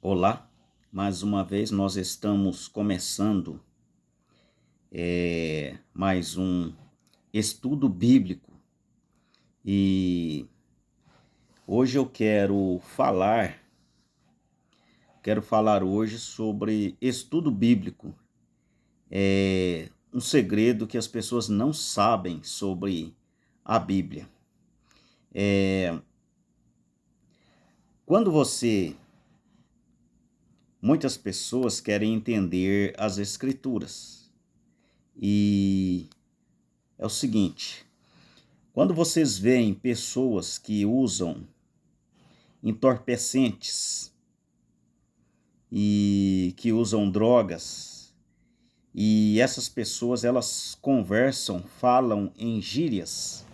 Olá, mais uma vez nós estamos começando mais um estudo bíblico e hoje eu quero falar hoje sobre estudo bíblico, um segredo que as pessoas não sabem sobre a Bíblia. Quando muitas pessoas querem entender as Escrituras e é o seguinte. Quando vocês veem pessoas que usam entorpecentes e que usam drogas, e essas pessoas elas conversam, falam em gírias,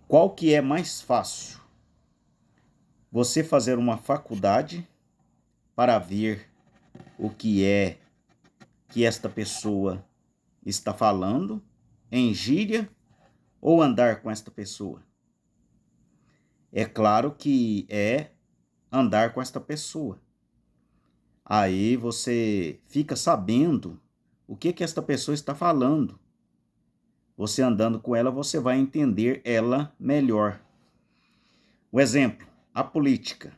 qual que é mais fácil? Você fazer uma faculdade para ver o que é que esta pessoa está falando em gíria ou andar com esta pessoa? É claro que é andar com esta pessoa. Aí você fica sabendo o que esta pessoa está falando. Você andando com ela, você vai entender ela melhor. O exemplo, a política.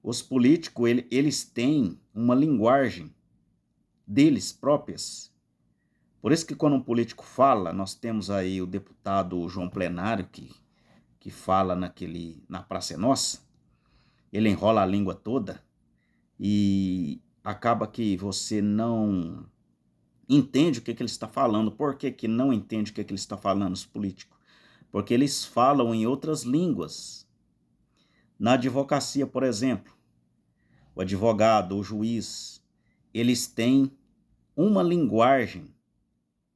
Os políticos, eles têm uma linguagem deles próprias. Por isso que quando um político fala, nós temos aí o deputado João Plenário, que fala na Praça é Nossa, ele enrola a língua toda e acaba que você não entende o que ele está falando. Por que não entende o que ele está falando, os políticos? Porque eles falam em outras línguas. Na advocacia, por exemplo, o advogado, o juiz, eles têm uma linguagem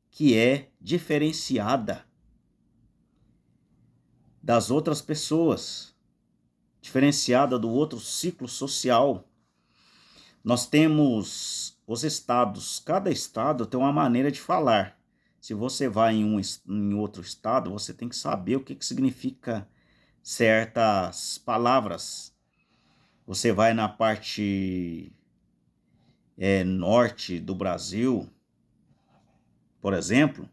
que é diferenciada das outras pessoas, diferenciada do outro ciclo social. Nós temos os estados, cada estado tem uma maneira de falar. Se você vai em outro estado, você tem que saber o que significa certas palavras. Você vai na parte norte do Brasil, por exemplo,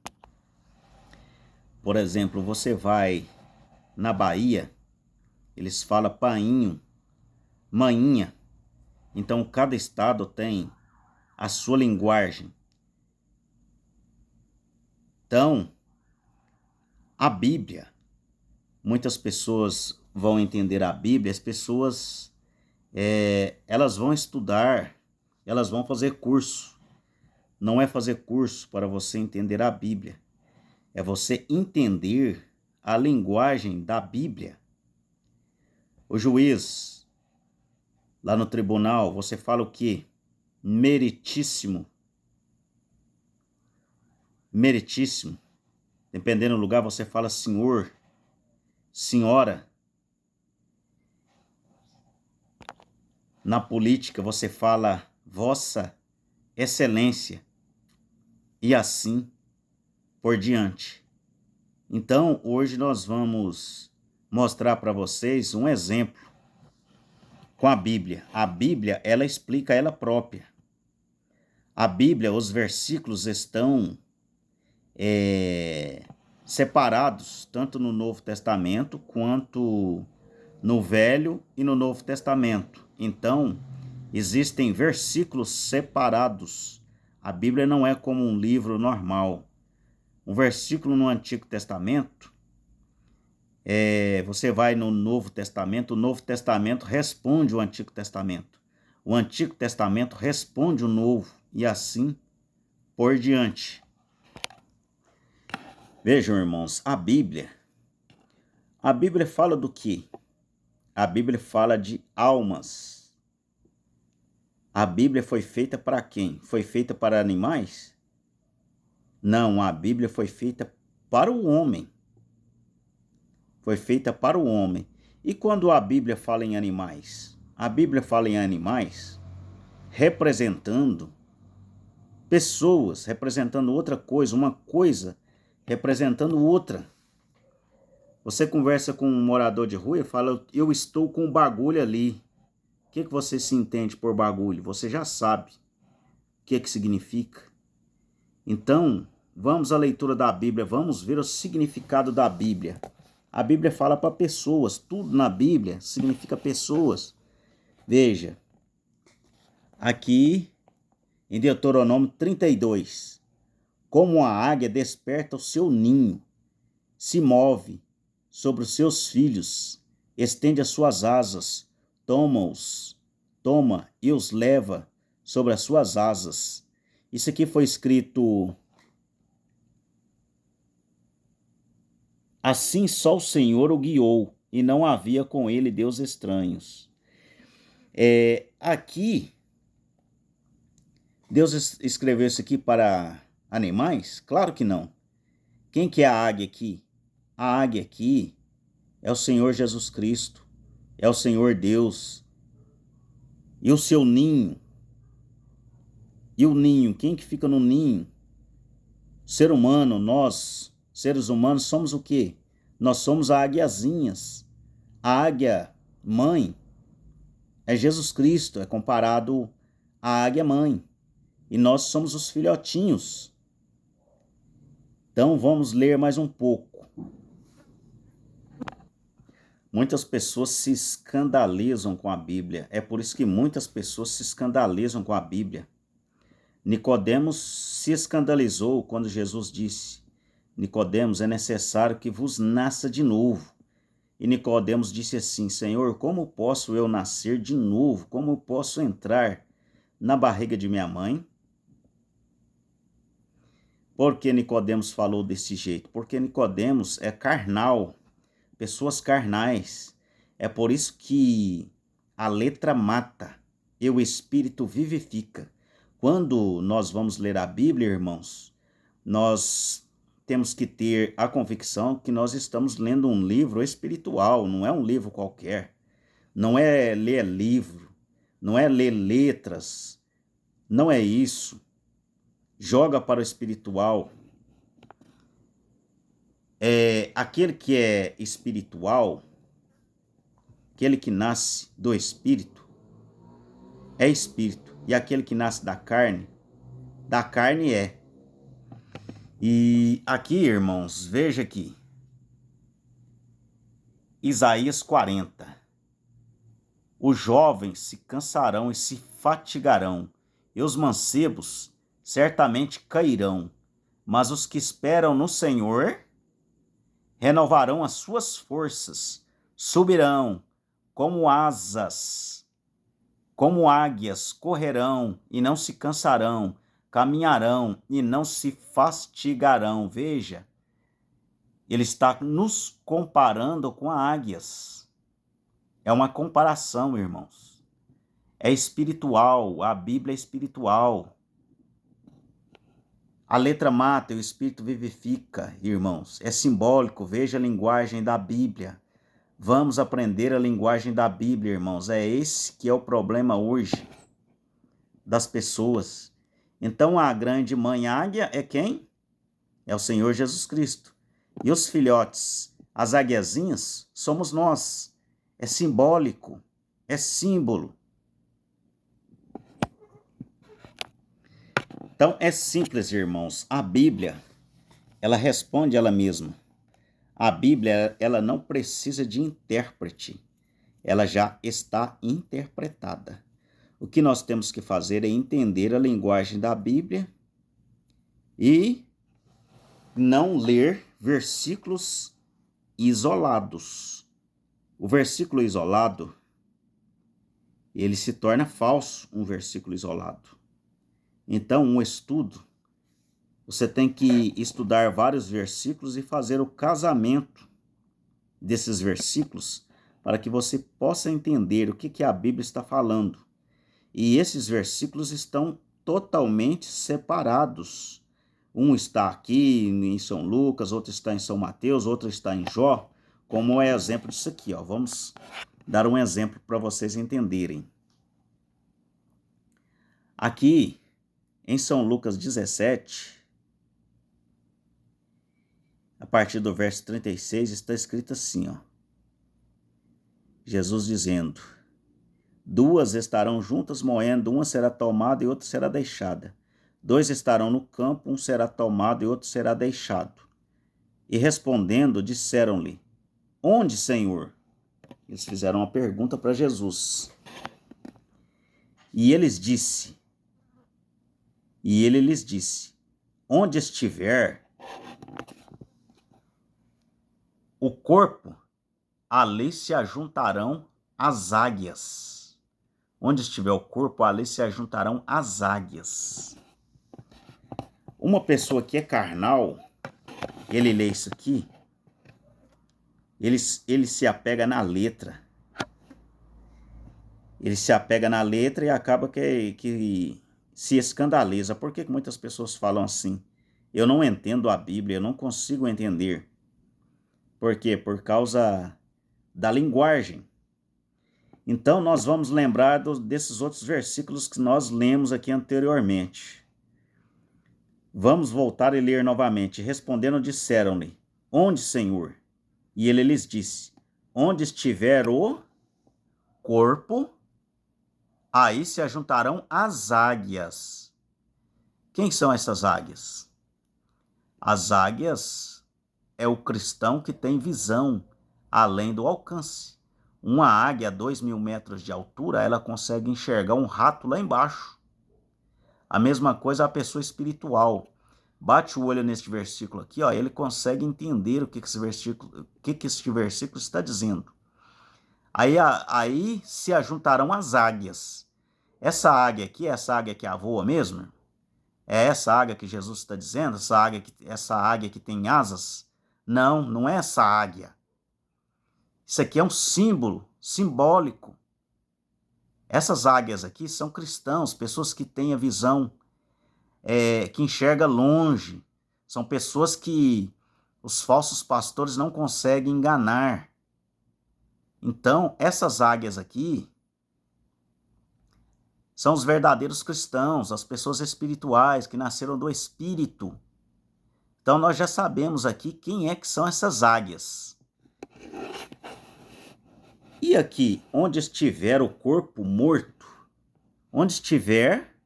você vai na Bahia, eles falam painho, maninha. Então, cada estado tem a sua linguagem. Então, a Bíblia, muitas pessoas vão entender a Bíblia, as pessoas, elas vão estudar, elas vão fazer curso. Não é fazer curso para você entender a Bíblia, é você entender a linguagem da Bíblia. O juiz, lá no tribunal, você fala o quê? Meritíssimo. Meritíssimo. Dependendo do lugar, você fala senhor, senhora. Na política, você fala vossa excelência. E assim por diante. Então, hoje nós vamos mostrar para vocês um exemplo com a Bíblia. A Bíblia, ela explica ela própria. A Bíblia, os versículos estão separados, tanto no Novo Testamento quanto no Velho e no Novo Testamento. Então, existem versículos separados. A Bíblia não é como um livro normal. Um versículo no Antigo Testamento, você vai no Novo Testamento, o Novo Testamento responde o Antigo Testamento. O Antigo Testamento responde o Novo e assim por diante. Vejam, irmãos, a Bíblia fala do quê? A Bíblia fala de almas. A Bíblia foi feita para quem? Foi feita para animais? Não, a Bíblia foi feita para o homem. Foi feita para o homem. E quando a Bíblia fala em animais? A Bíblia fala em animais representando pessoas, representando outra coisa, uma coisa representando outra. Você conversa com um morador de rua e fala, eu estou com um bagulho ali. O que você se entende por bagulho? Você já sabe o que significa. Então, vamos à leitura da Bíblia, vamos ver o significado da Bíblia. A Bíblia fala para pessoas, tudo na Bíblia significa pessoas. Veja, aqui em Deuteronômio 32, como a águia desperta o seu ninho, se move sobre os seus filhos, estende as suas asas, toma e os leva sobre as suas asas. Isso aqui foi escrito: assim só o Senhor o guiou, e não havia com ele deus estranhos. Aqui, Deus escreveu isso aqui para animais? Claro que não. Quem que é a águia aqui? A águia aqui é o Senhor Jesus Cristo, é o Senhor Deus. E o seu ninho? E o ninho? Quem que fica no ninho? Ser humano, nós, seres humanos, somos o quê? Nós somos a águiazinhas. A águia mãe é Jesus Cristo, é comparado à águia mãe. E nós somos os filhotinhos. Então vamos ler mais um pouco. Muitas pessoas se escandalizam com a Bíblia. É por isso que muitas pessoas se escandalizam com a Bíblia. Nicodemos se escandalizou quando Jesus disse: Nicodemos, é necessário que vos nasça de novo. E Nicodemos disse assim: Senhor, como posso eu nascer de novo? Como eu posso entrar na barriga de minha mãe? Por que Nicodemos falou desse jeito? Porque Nicodemos é carnal, pessoas carnais. É por isso que a letra mata e o espírito vivifica. Quando nós vamos ler a Bíblia, irmãos, nós temos que ter a convicção que nós estamos lendo um livro espiritual, não é um livro qualquer. Não é ler livro, não é ler letras, não é isso. Joga para o espiritual. Aquele que é espiritual, aquele que nasce do espírito, é espírito. E aquele que nasce da carne é. E aqui, irmãos, veja aqui. Isaías 40. Os jovens se cansarão e se fatigarão, e os mancebos certamente cairão. Mas os que esperam no Senhor renovarão as suas forças, subirão como asas, como águias, correrão e não se cansarão, caminharão e não se fatigarão. Veja, ele está nos comparando com águias. É uma comparação, irmãos. É espiritual, a Bíblia é espiritual. A letra mata e o espírito vivifica, irmãos. É simbólico, veja a linguagem da Bíblia. Vamos aprender a linguagem da Bíblia, irmãos. É esse que é o problema hoje das pessoas. Então a grande mãe águia é quem? É o Senhor Jesus Cristo. E os filhotes, as águiazinhas, somos nós. É simbólico, é símbolo. Então é simples, irmãos. A Bíblia, ela responde ela mesma. A Bíblia, ela não precisa de intérprete. Ela já está interpretada. O que nós temos que fazer é entender a linguagem da Bíblia e não ler versículos isolados. O versículo isolado, ele se torna falso, um versículo isolado. Então, um estudo, você tem que estudar vários versículos e fazer o casamento desses versículos para que você possa entender o que a Bíblia está falando. E esses versículos estão totalmente separados. Um está aqui em São Lucas, outro está em São Mateus, outro está em Jó, como é exemplo disso aqui. Vamos dar um exemplo para vocês entenderem. Aqui, em São Lucas 17, a partir do verso 36, está escrito assim, Jesus dizendo: Duas estarão juntas moendo, uma será tomada e outra será deixada. Dois estarão no campo, um será tomado e outro será deixado. E respondendo, disseram-lhe: Onde, Senhor? Eles fizeram uma pergunta para Jesus. E ele lhes disse: Onde estiver o corpo, ali se ajuntarão as águias. Onde estiver o corpo, ali se ajuntarão as águias. Uma pessoa que é carnal, ele lê isso aqui, ele se apega na letra. Ele se apega na letra e acaba que se escandaliza. Por que muitas pessoas falam assim? Eu não entendo a Bíblia, eu não consigo entender. Por quê? Por causa da linguagem. Então, nós vamos lembrar desses outros versículos que nós lemos aqui anteriormente. Vamos voltar e ler novamente. Respondendo, disseram-lhe: Onde, Senhor? E ele lhes disse: Onde estiver o corpo, aí se ajuntarão as águias. Quem são essas águias? As águias é o cristão que tem visão além do alcance. Uma águia a 2.000 metros de altura, ela consegue enxergar um rato lá embaixo. A mesma coisa a pessoa espiritual. Bate o olho neste versículo aqui, ó, ele consegue entender o que este versículo está dizendo. Aí se ajuntarão as águias. Essa águia aqui é essa águia que voa mesmo? É essa águia que Jesus está dizendo? Essa águia que tem asas? Não, não é essa águia. Isso aqui é um símbolo, simbólico. Essas águias aqui são cristãos, pessoas que têm a visão, que enxerga longe. São pessoas que os falsos pastores não conseguem enganar. Então, essas águias aqui são os verdadeiros cristãos, as pessoas espirituais que nasceram do Espírito. Então, nós já sabemos aqui quem é que são essas águias. E aqui, onde estiver o corpo morto, onde estiver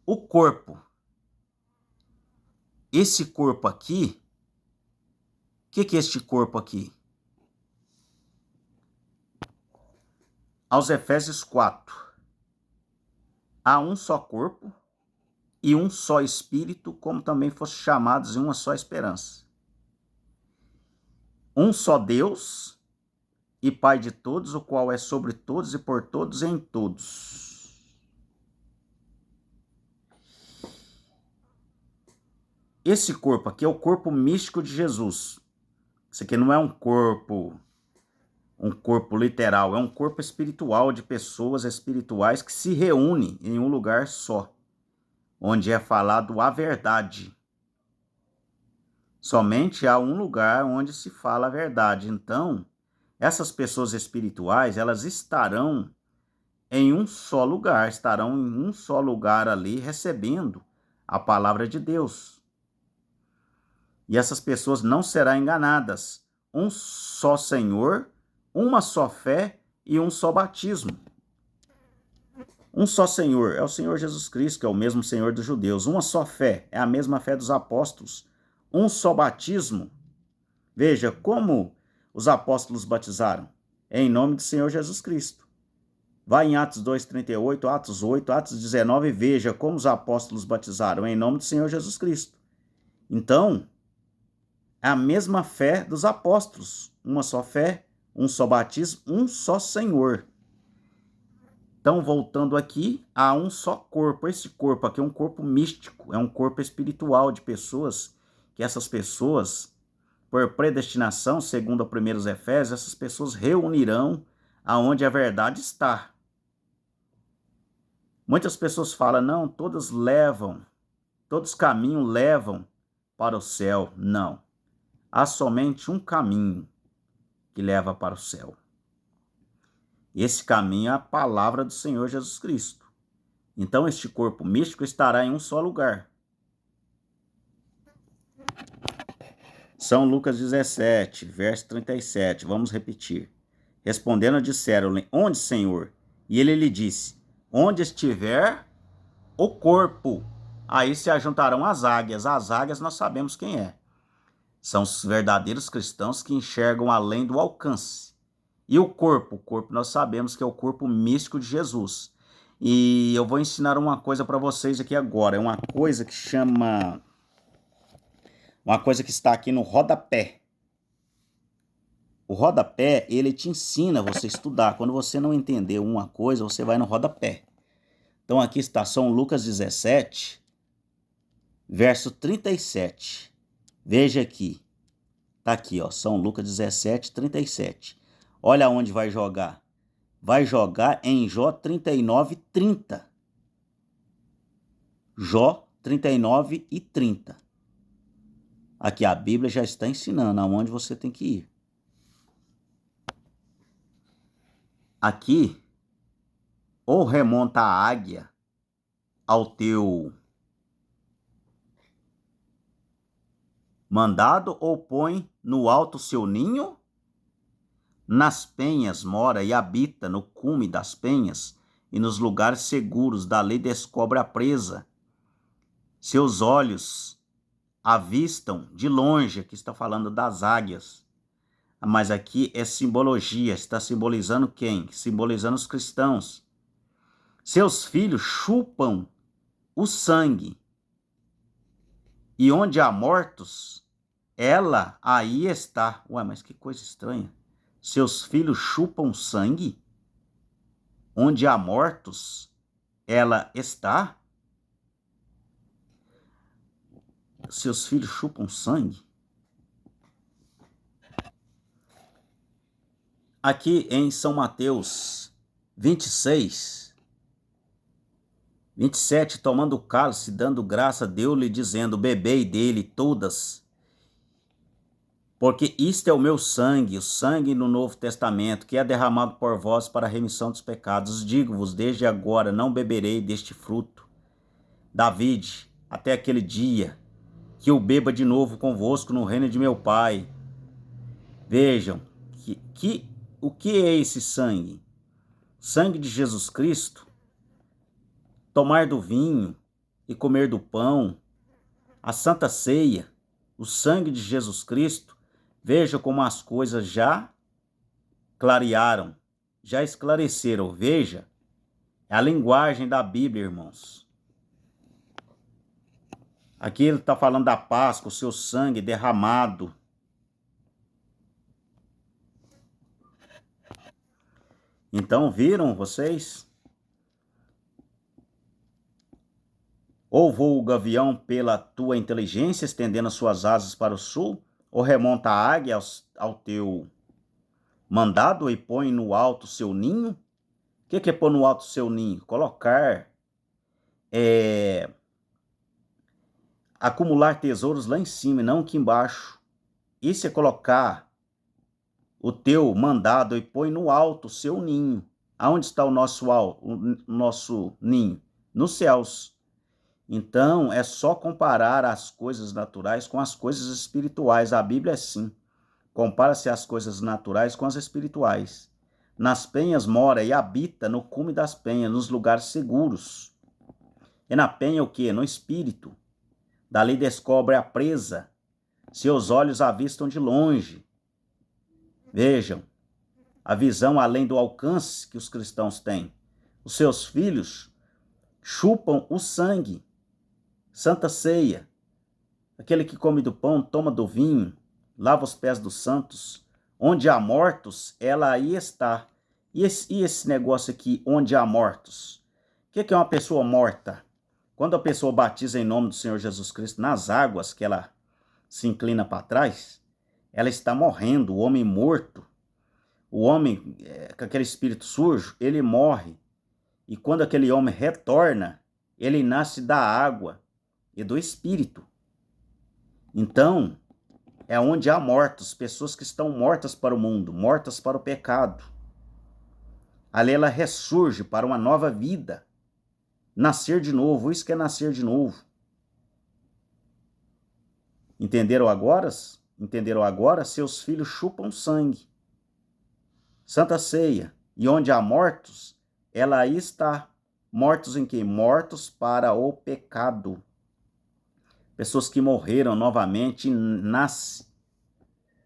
o corpo, esse corpo aqui, o que é este corpo aqui? Aos Efésios 4, há um só corpo e um só espírito, como também fossem chamados em uma só esperança. Um só Deus e Pai de todos, o qual é sobre todos e por todos e em todos. Esse corpo aqui é o corpo místico de Jesus. Isso aqui não é um corpo literal, é um corpo espiritual de pessoas espirituais que se reúnem em um lugar só, onde é falado a verdade. Somente há um lugar onde se fala a verdade. Então, essas pessoas espirituais, elas estarão em um só lugar, ali recebendo a palavra de Deus. E essas pessoas não serão enganadas. Um só Senhor, uma só fé e um só batismo. Um só Senhor é o Senhor Jesus Cristo, que é o mesmo Senhor dos judeus. Uma só fé é a mesma fé dos apóstolos. Um só batismo. Veja como os apóstolos batizaram. Em nome do Senhor Jesus Cristo. Vai em Atos 2:38, Atos 8, Atos 19 e veja como os apóstolos batizaram em nome do Senhor Jesus Cristo. Então, é a mesma fé dos apóstolos. Uma só fé, um só batismo, um só Senhor. Então, voltando aqui, há um só corpo. Esse corpo aqui é um corpo místico, é um corpo espiritual de pessoas, que essas pessoas, por predestinação, segundo a 1 Efésios, essas pessoas reunirão aonde a verdade está. Muitas pessoas falam, não, todos caminhos levam para o céu. Não. Há somente um caminho que leva para o céu. Esse caminho é a palavra do Senhor Jesus Cristo. Então, este corpo místico estará em um só lugar. São Lucas 17, verso 37. Vamos repetir. Respondendo, disseram-lhe: Onde, Senhor? E ele lhe disse: onde estiver o corpo, aí se ajuntarão as águias. As águias nós sabemos quem é. São os verdadeiros cristãos que enxergam além do alcance. E o corpo nós sabemos que é o corpo místico de Jesus. E eu vou ensinar uma coisa para vocês aqui agora. É uma coisa que chama... uma coisa que está aqui no rodapé. O rodapé, ele te ensina você a estudar. Quando você não entender uma coisa, você vai no rodapé. Então aqui está São Lucas 17, verso 37. Veja aqui. Tá aqui, ó, São Lucas 17, 37. Olha onde vai jogar. Vai jogar em Jó 39, 30. Jó 39 e 30. Aqui a Bíblia já está ensinando aonde você tem que ir. Aqui, ou remonta a águia ao teu mandado, ou põe no alto seu ninho, nas penhas mora e habita no cume das penhas, e nos lugares seguros da lei descobre a presa. Seus olhos avistam de longe, aqui está falando das águias, mas aqui é simbologia, está simbolizando quem? Simbolizando os cristãos. Seus filhos chupam o sangue, e onde há mortos, ela aí está. Ué, mas que coisa estranha. Seus filhos chupam sangue? Onde há mortos, ela está? Seus filhos chupam sangue? Aqui em São Mateus 26, 27, tomando o cálice, dando graça, deu-lhe, dizendo: bebei dele todas, porque isto é o meu sangue, o sangue no Novo Testamento, que é derramado por vós para a remissão dos pecados. Digo-vos, desde agora não beberei deste fruto da vide, até aquele dia que eu beba de novo convosco no reino de meu Pai. Vejam, o que é esse sangue? Sangue de Jesus Cristo. Tomar do vinho e comer do pão, a Santa Ceia, o sangue de Jesus Cristo. Veja como as coisas já clarearam, já esclareceram. Veja, é a linguagem da Bíblia, irmãos. Aqui ele está falando da Páscoa, o seu sangue derramado. Então, viram vocês? Ou voa o gavião pela tua inteligência, estendendo as suas asas para o sul, ou remonta a águia ao teu mandado e põe no alto seu ninho. O que é pôr no alto seu ninho? Colocar, acumular tesouros lá em cima e não aqui embaixo. Isso é colocar o teu mandado e põe no alto seu ninho. Aonde está o nosso ninho? Nos céus. Então, é só comparar as coisas naturais com as coisas espirituais. A Bíblia é assim. Compara-se as coisas naturais com as espirituais. Nas penhas mora e habita no cume das penhas, nos lugares seguros. E na penha o quê? No espírito. Dali descobre a presa. Seus olhos avistam de longe. Vejam, a visão além do alcance que os cristãos têm. Os seus filhos chupam o sangue. Santa Ceia. Aquele que come do pão, toma do vinho, lava os pés dos santos. Onde há mortos, ela aí está. E esse negócio aqui, onde há mortos? O que é uma pessoa morta? Quando a pessoa batiza em nome do Senhor Jesus Cristo nas águas, que ela se inclina para trás, ela está morrendo. O homem morto, o homem com aquele espírito sujo, ele morre. E quando aquele homem retorna, ele nasce da água e do espírito. Então, é onde há mortos, pessoas que estão mortas para o mundo, mortas para o pecado. Ali ela ressurge para uma nova vida. Nascer de novo, isso que é nascer de novo. Entenderam agora? Entenderam agora? Seus filhos chupam sangue. Santa Ceia. E onde há mortos, ela aí está. Mortos em quê? Mortos para o pecado. Pessoas que morreram novamente nascem.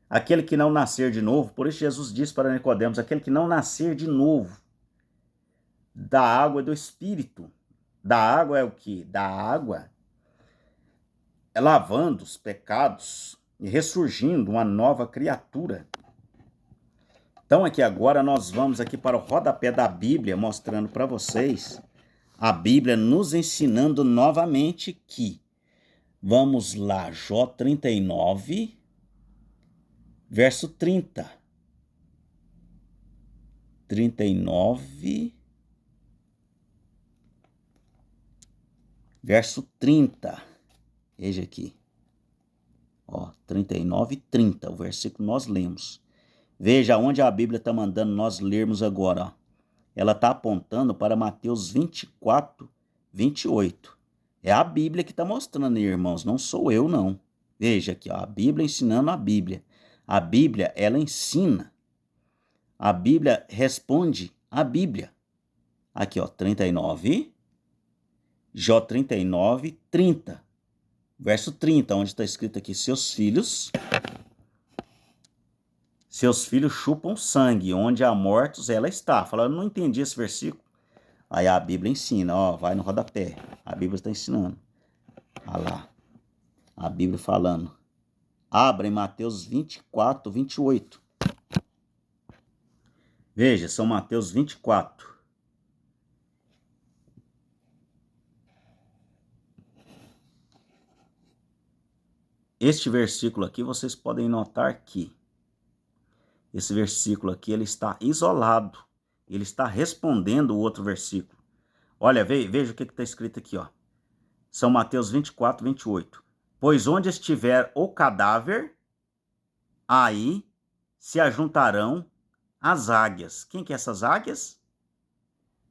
Aquele que não nascer de novo, por isso Jesus disse para Nicodemos, aquele que não nascer de novo, da água e do Espírito. Da água é o quê? Da água é lavando os pecados e ressurgindo uma nova criatura. Então aqui agora nós vamos aqui para o rodapé da Bíblia, mostrando para vocês a Bíblia nos ensinando novamente que, vamos lá, Jó 39, verso 30. 39, verso 30. Veja aqui. Ó, 39 e 30, o versículo nós lemos. Veja onde a Bíblia está mandando nós lermos agora. Ó. Ela está apontando para Mateus 24, 28. É a Bíblia que está mostrando aí, irmãos, não sou eu, não. Veja aqui, ó, a Bíblia ensinando a Bíblia. A Bíblia, ela ensina. A Bíblia responde a Bíblia. Aqui, ó, 39, Jó 39, 30. Verso 30, onde está escrito aqui, seus filhos chupam sangue, onde há mortos ela está. Falando, não entendi esse versículo. Aí a Bíblia ensina, ó, vai no rodapé. A Bíblia está ensinando. Olha lá, a Bíblia falando. Abra em Mateus 24, 28. Veja, são Mateus 24. Este versículo aqui, vocês podem notar que esse versículo aqui, ele está isolado. Ele está respondendo o outro versículo. Olha, veja o que está escrito aqui, ó. São Mateus 24, 28. Pois onde estiver o cadáver, aí se ajuntarão as águias. Quem que é essas águias?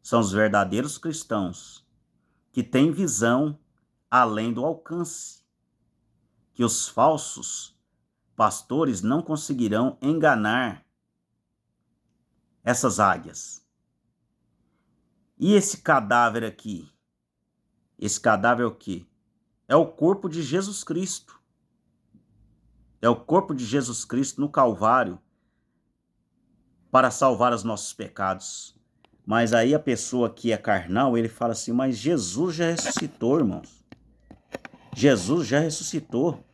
São os verdadeiros cristãos, que têm visão além do alcance, que os falsos pastores não conseguirão enganar essas águias. E esse cadáver aqui? Esse cadáver é o quê? É o corpo de Jesus Cristo. É o corpo de Jesus Cristo no Calvário para salvar os nossos pecados. Mas aí a pessoa que é carnal, ele fala assim, mas Jesus já ressuscitou, irmãos. Jesus já ressuscitou.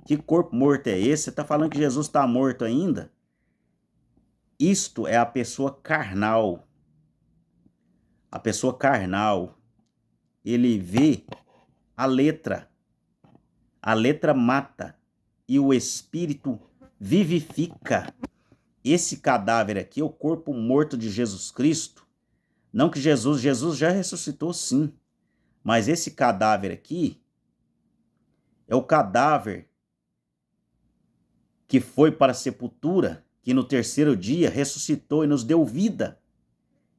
Que corpo morto é esse? Você está falando que Jesus está morto ainda? Isto é a pessoa carnal. A pessoa carnal, ele vê a letra mata e o espírito vivifica. Esse cadáver aqui é o corpo morto de Jesus Cristo. Não que Jesus já ressuscitou sim, mas esse cadáver aqui é o cadáver que foi para a sepultura, que no terceiro dia ressuscitou e nos deu vida,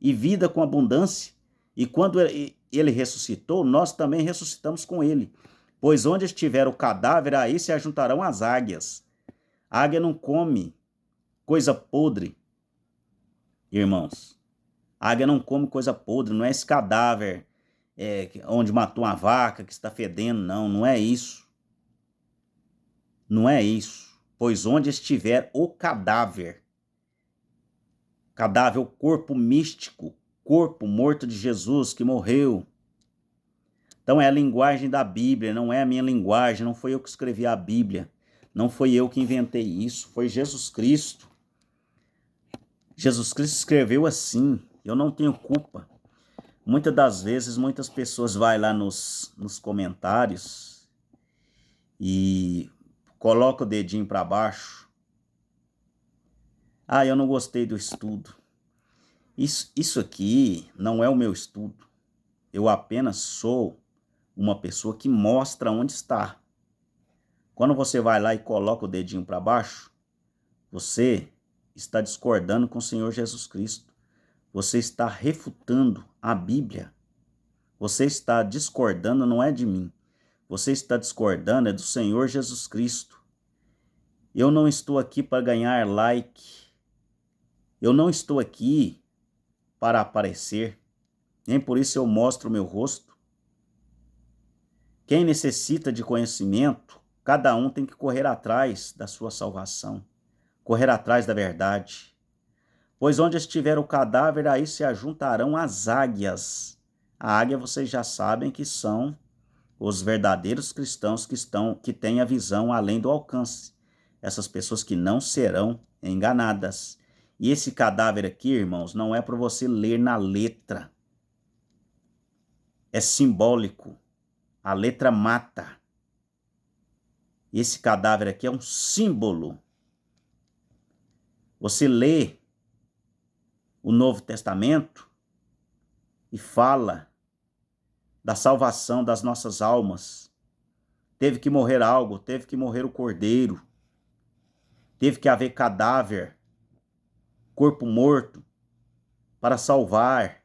e vida com abundância. E quando ele ressuscitou, nós também ressuscitamos com ele. Pois onde estiver o cadáver, aí se ajuntarão as águias. A águia não come coisa podre, irmãos. A águia não come coisa podre, não é esse cadáver onde matou uma vaca que está fedendo, não é isso. Não é isso. Pois onde estiver o cadáver, o corpo místico, corpo morto de Jesus que morreu. Então é a linguagem da Bíblia, não é a minha linguagem, não foi eu que escrevi a Bíblia, não foi eu que inventei isso, foi Jesus Cristo. Jesus Cristo escreveu assim, eu não tenho culpa. Muitas das vezes, muitas pessoas vão lá nos comentários e colocam o dedinho para baixo. Ah, eu não gostei do estudo. Isso aqui não é o meu estudo. Eu apenas sou uma pessoa que mostra onde está. Quando você vai lá e coloca o dedinho para baixo, você está discordando com o Senhor Jesus Cristo. Você está refutando a Bíblia. Você está discordando, não é de mim. Você está discordando é do Senhor Jesus Cristo. Eu não estou aqui para ganhar like. Eu não estou aqui para aparecer. nem por isso eu mostro o meu rosto. Quem necessita de conhecimento, cada um tem que correr atrás da sua salvação, correr atrás da verdade. Pois onde estiver o cadáver, aí se ajuntarão as águias. A águia, vocês já sabem que são os verdadeiros cristãos que têm a visão além do alcance. Essas pessoas que não serão enganadas. E esse cadáver aqui, irmãos, não é para você ler na letra. É simbólico. A letra mata. Esse cadáver aqui é um símbolo. Você lê o Novo Testamento e fala da salvação das nossas almas. Teve que morrer algo, teve que morrer o cordeiro, teve que haver cadáver, corpo morto, para salvar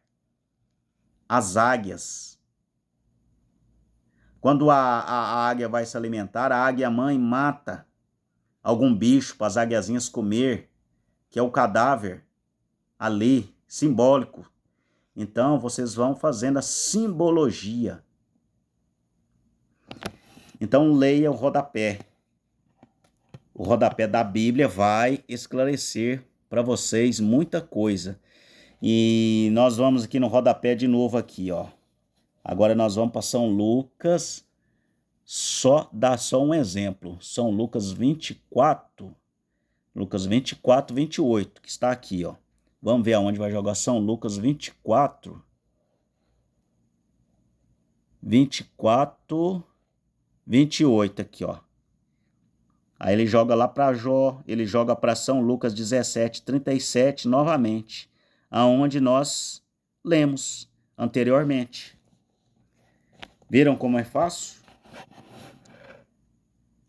as águias. Quando a águia vai se alimentar, a águia mãe mata algum bicho para as águiazinhas comer, que é o cadáver ali, simbólico. Então, vocês vão fazendo a simbologia. Então, leia o rodapé. O rodapé da Bíblia vai esclarecer para vocês muita coisa. E nós vamos aqui no rodapé de novo aqui, ó. Agora nós vamos para São Lucas, dar só um exemplo. São Lucas 24, 28, que está aqui, ó. Vamos ver aonde vai jogar São Lucas 24, 28 aqui, ó. Aí ele joga lá para Jó, ele joga para São Lucas 17, 37 novamente, aonde nós lemos anteriormente. Viram como é fácil?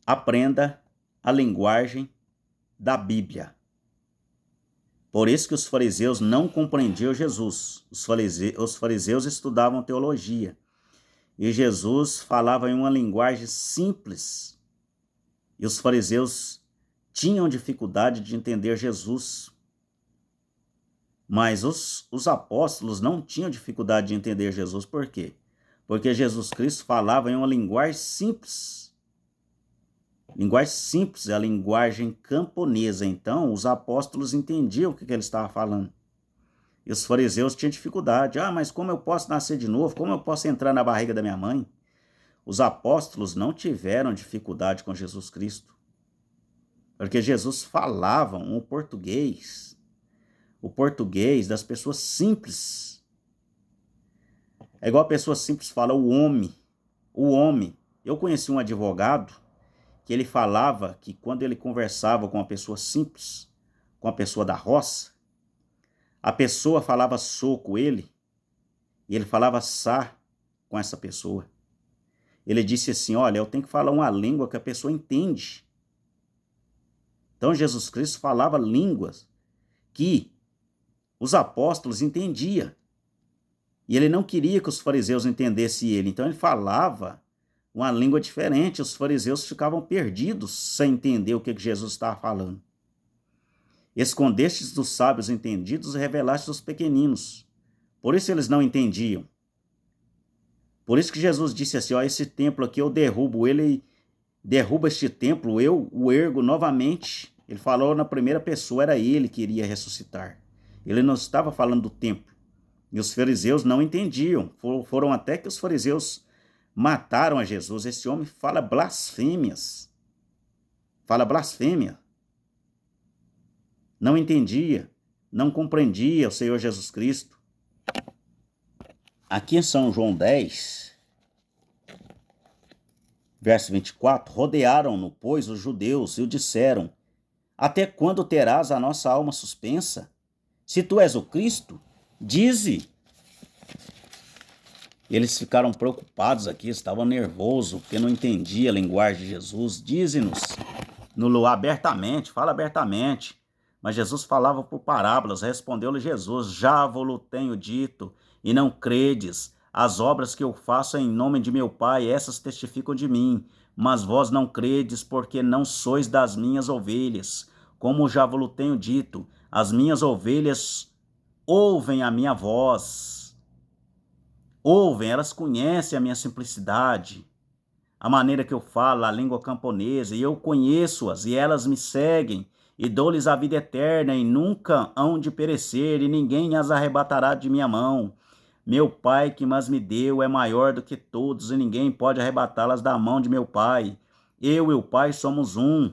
Aprenda a linguagem da Bíblia. Por isso que os fariseus não compreendiam Jesus. Os fariseus estudavam teologia. E Jesus falava em uma linguagem simples. E os fariseus tinham dificuldade de entender Jesus. Mas os apóstolos não tinham dificuldade de entender Jesus. Por quê? Porque Jesus Cristo falava em uma linguagem simples. Linguagem simples é a linguagem camponesa. Então, os apóstolos entendiam o que ele estava falando. E os fariseus tinham dificuldade. Mas como eu posso nascer de novo? Como eu posso entrar na barriga da minha mãe? Os apóstolos não tiveram dificuldade com Jesus Cristo. Porque Jesus falava o português das pessoas simples. É igual a pessoa simples fala o homem. Eu conheci um advogado que ele falava que quando ele conversava com uma pessoa simples, com a pessoa da roça, a pessoa falava sô com ele e ele falava sá com essa pessoa. Ele disse assim, olha, eu tenho que falar uma língua que a pessoa entende. Então Jesus Cristo falava línguas que os apóstolos entendiam. E ele não queria que os fariseus entendessem ele. Então ele falava uma língua diferente. Os fariseus ficavam perdidos sem entender o que Jesus estava falando. Escondestes dos sábios entendidos e revelaste aos pequeninos. Por isso eles não entendiam. Por isso que Jesus disse assim, esse templo aqui eu derrubo ele, derruba este templo, eu o ergo novamente. Ele falou na primeira pessoa, era ele que iria ressuscitar. Ele não estava falando do templo. E os fariseus não entendiam. Foram até que os fariseus mataram a Jesus. Esse homem fala blasfêmias. Fala blasfêmia. Não entendia, não compreendia o Senhor Jesus Cristo. Aqui em São João 10, verso 24, rodearam-no, pois, os judeus e o disseram, até quando terás a nossa alma suspensa? Se tu és o Cristo, dize. Eles ficaram preocupados aqui, estavam nervosos, porque não entendia a linguagem de Jesus. Dize-nos, abertamente, fala abertamente. Mas Jesus falava por parábolas, respondeu-lhe Jesus, já vos tenho dito, e não credes, as obras que eu faço em nome de meu Pai, essas testificam de mim, mas vós não credes, porque não sois das minhas ovelhas. Como já vos tenho dito, as minhas ovelhas ouvem a minha voz. ouvem, elas conhecem a minha simplicidade, a maneira que eu falo, a língua camponesa, e eu conheço-as, e elas me seguem, e dou-lhes a vida eterna, e nunca hão de perecer, e ninguém as arrebatará de minha mão. Meu Pai que mas me deu é maior do que todos, e ninguém pode arrebatá-las da mão de meu Pai. Eu e o Pai somos um.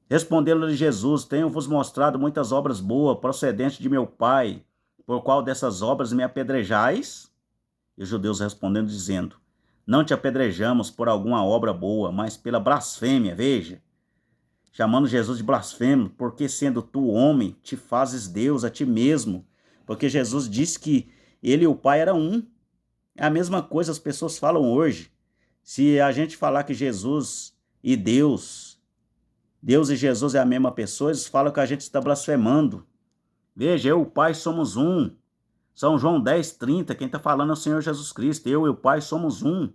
Respondeu-lhe Jesus: Tenho-vos mostrado muitas obras boas, procedentes de meu Pai. Por qual dessas obras me apedrejais? E os judeus respondendo, dizendo: Não te apedrejamos por alguma obra boa, mas pela blasfêmia. Veja, chamando Jesus de blasfemo, porque sendo tu homem, te fazes Deus a ti mesmo. Porque Jesus disse que ele e o Pai eram um. É a mesma coisa as pessoas falam hoje. Se a gente falar que Jesus e Deus e Jesus é a mesma pessoa, eles falam que a gente está blasfemando. Veja, eu e o Pai somos um. São João 10:30, quem está falando é o Senhor Jesus Cristo. Eu e o Pai somos um.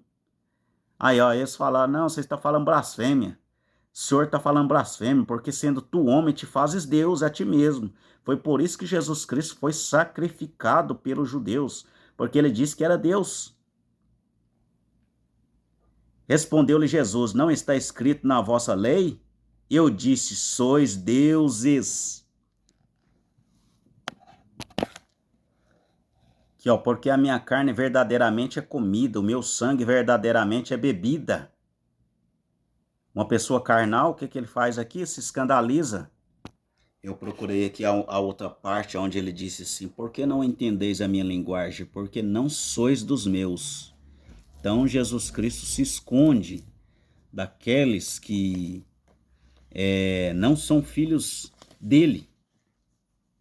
Aí, ó, eles falaram, não, você está falando blasfêmia. O Senhor está falando blasfêmia, porque sendo tu homem, te fazes Deus a ti mesmo. Foi por isso que Jesus Cristo foi sacrificado pelos judeus, porque ele disse que era Deus. Respondeu-lhe Jesus: Não está escrito na vossa lei? Eu disse: Sois deuses. Aqui, ó, porque a minha carne verdadeiramente é comida, o meu sangue verdadeiramente é bebida. Uma pessoa carnal, o que ele faz aqui? Se escandaliza. Eu procurei aqui a outra parte onde ele disse assim: Por que não entendeis a minha linguagem? Porque não sois dos meus. Então Jesus Cristo se esconde daqueles que não são filhos dele.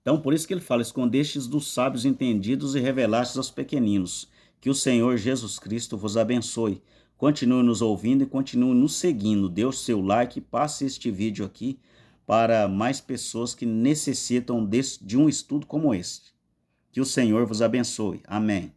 Então por isso que ele fala: Escondestes dos sábios entendidos e revelastes aos pequeninos. Que o Senhor Jesus Cristo vos abençoe. Continue nos ouvindo e continue nos seguindo. Dê o seu like e passe este vídeo aqui para mais pessoas que necessitam de um estudo como este. Que o Senhor vos abençoe. Amém.